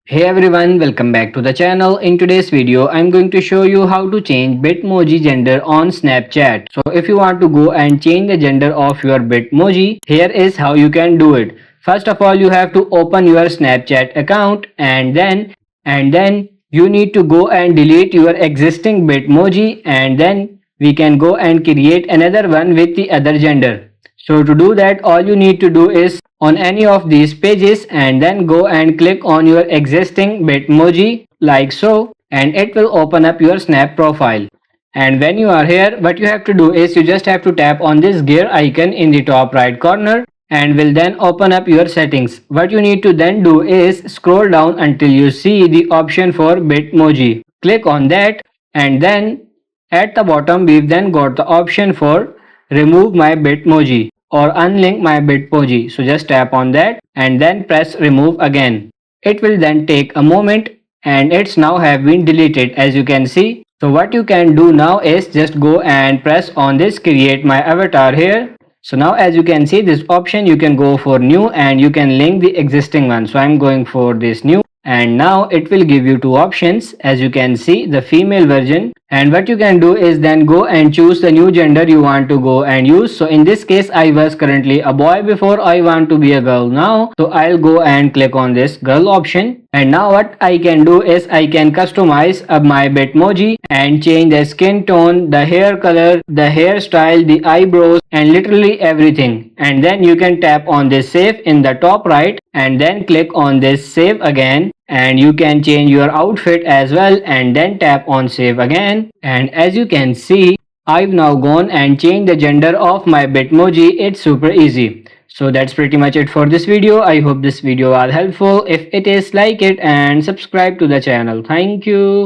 Hey everyone, welcome back to the channel. In today's video, I'm going to show you how to change Bitmoji gender on Snapchat. So if you want to go and change the gender of your Bitmoji, here is how you can do it. First of all, you have to open your Snapchat account and then you need to go and delete your existing Bitmoji and then we can go and create another one with the other gender. So to do that, all you need to do is on any of these pages and then go and click on your existing Bitmoji like so, and it will open up your Snap profile. And when you are here, what you have to do is you just have to tap on this gear icon in the top right corner and will then open up your settings. What you need to then do is scroll down until you see the option for Bitmoji. Click on that, and then at the bottom we've then got the option for remove my Bitmoji or unlink my Bitmoji. So just tap on that and then press remove again. It will then take a moment and it's now have been deleted, as you can see. So what you can do now is just go and press on this create my avatar here. So now as you can see this option, you can go for new and you can link the existing one. So I'm going for this new, and now it will give you two options, as you can see, the female version, and what you can do is then go and choose the new gender you want to go and use. So in this case I was currently a boy before, I want to be a girl now, so I'll go and click on this girl option. And now what I can do is I can customize my Bitmoji and change the skin tone, the hair color, the hairstyle, the eyebrows, and literally everything. And then you can tap on this save in the top right and then click on this save again, and you can change your outfit as well and then tap on save again. And as you can see, I've now gone and changed the gender of my Bitmoji. It's super easy. So that's pretty much it for this video. I hope this video was helpful. If it is, like it and subscribe to the channel. Thank you.